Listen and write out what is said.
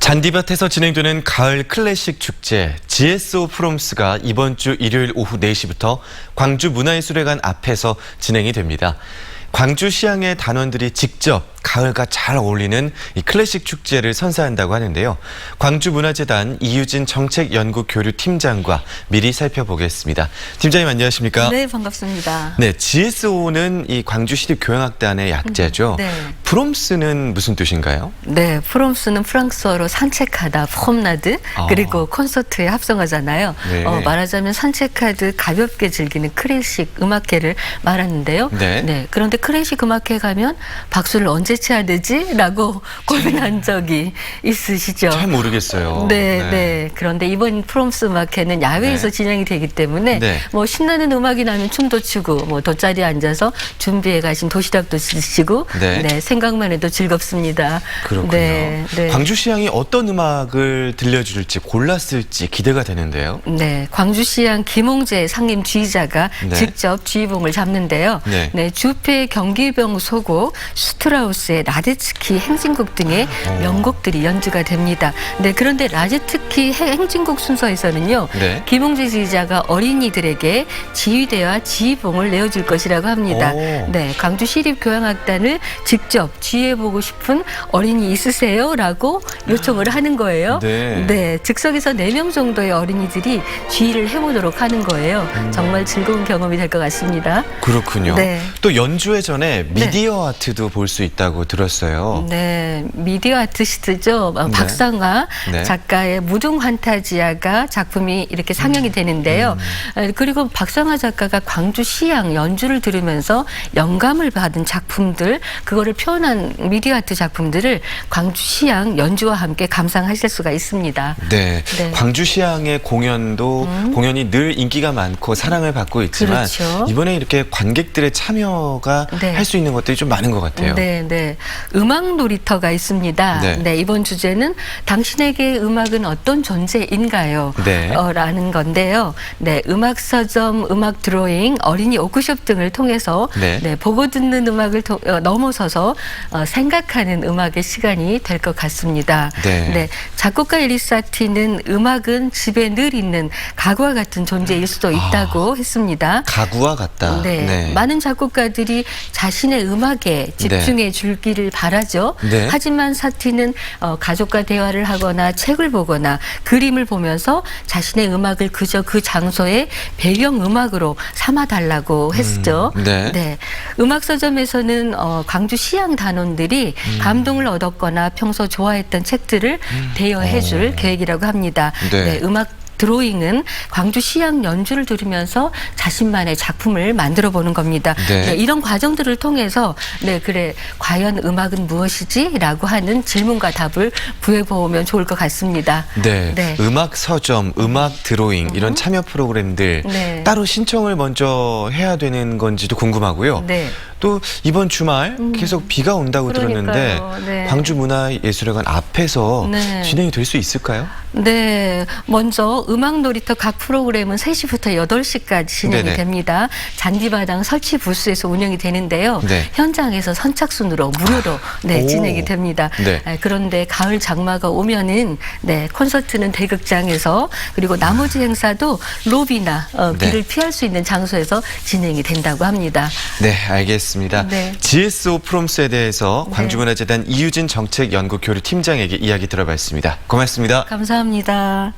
잔디밭에서 진행되는 가을 클래식 축제 GSO 프롬스가 이번 주 일요일 오후 4시부터 광주 문화예술회관 앞에서 진행이 됩니다. 광주시향의 단원들이 직접 가을과 잘 어울리는 이 클래식 축제를 선사한다고 하는데요. 광주문화재단 이유진 정책연구교류팀장과 미리 살펴보겠습니다. 팀장님 안녕하십니까? 네, 반갑습니다. 네, GSO는 이 광주시립교향악단의 약자죠. 네. 프롬스는 무슨 뜻인가요? 네, 프롬스는 프랑스어로 산책하다, 폼나드, 그리고 콘서트에 합성하잖아요. 네. 말하자면 산책하듯 가볍게 즐기는 클래식 음악회를 말하는데요. 네. 그런데 클래식 음악회 가면 박수를 언제 쳐야 되지? 라고 고민한 적이 있으시죠? 잘 모르겠어요. 네. 그런데 이번 프롬스 음악회는 야외에서 진행이 되기 때문에 뭐 신나는 음악이 나면 춤도 추고 뭐 돗자리에 앉아서 준비해 가신 도시락도 드시고 생각만 해도 즐겁습니다. 그렇군요. 네. 광주시향이 어떤 음악을 들려줄지 골랐을지 기대가 되는데요. 네, 광주시향 김홍재 상임 지휘자가 직접 지휘봉을 잡는데요. 주페 경기병 소곡, 슈트라우스의 라데츠키 행진곡 등의 명곡들이 연주가 됩니다. 그런데 라데츠키 행진곡 순서에서는요. 김홍재 지휘자가 어린이들에게 지휘대와 지휘봉을 내어줄 것이라고 합니다. 광주시립교향악단을 직접 지휘해보고 싶은 어린이 있으세요? 라고 요청을 하는 거예요. 즉석에서 4명 정도의 어린이들이 지휘를 해보도록 하는 거예요. 정말 즐거운 경험이 될 것 같습니다. 그렇군요. 또 연주회 전에 미디어 아트도 볼 수 있다고 들었어요. 네, 미디어 아티스트죠. 박상화 작가의 무등 환타지아가 작품이 이렇게 상영이 되는데요. 그리고 박상화 작가가 광주시향 연주를 들으면서 영감을 받은 작품들, 그거를 표현한 미디어 아트 작품들을 광주시향 연주와 함께 감상하실 수가 있습니다. 광주시향의 공연이 늘 인기가 많고 사랑을 받고 있지만 이번에 이렇게 관객들의 참여가 할 수 있는 것들이 좀 많은 것 같아요. 음악 놀이터가 있습니다. 이번 주제는 당신에게 음악은 어떤 존재인가요? 라는 건데요. 음악 서점, 음악 드로잉, 어린이 워크숍 등을 통해서 보고 듣는 음악을 넘어서서 생각하는 음악의 시간이 될 것 같습니다. 작곡가 에리사티는 음악은 집에 늘 있는 가구와 같은 존재일 수도 있다고 했습니다. 가구와 같다. 많은 작곡가들이 자신의 음악에 집중해 줄기를 바라죠. 하지만 사티는 가족과 대화를 하거나 책을 보거나 그림을 보면서 자신의 음악을 그저 그 장소의 배경음악으로 삼아달라고 했죠. 음악 서점에서는 광주 시향 단원들이 감동을 얻었거나 평소 좋아했던 책들을 대여해 줄 계획이라고 합니다. 음악 드로잉은 광주 시향 연주를 들으면서 자신만의 작품을 만들어 보는 겁니다. 이런 과정들을 통해서 과연 음악은 무엇이지? 라고 하는 질문과 답을 구해보면 좋을 것 같습니다. 음악 서점, 음악 드로잉 이런 참여 프로그램들 따로 신청을 먼저 해야 되는 건지도 궁금하고요. 또 이번 주말 계속 비가 온다고 들었는데 광주문화예술회관 앞에서 진행이 될 수 있을까요? 먼저 음악 놀이터 각 프로그램은 3시부터 8시까지 진행이 됩니다. 잔디마당 설치 부스에서 운영이 되는데요. 현장에서 선착순으로 무료로 진행이 됩니다. 그런데 가을 장마가 오면은 콘서트는 대극장에서, 그리고 나머지 행사도 로비나 비를 피할 수 있는 장소에서 진행이 된다고 합니다. 알겠습니다. GSO 프롬스에 대해서 광주문화재단 이유진 정책연구교류팀장에게 이야기 들어봤습니다. 고맙습니다. 감사합니다.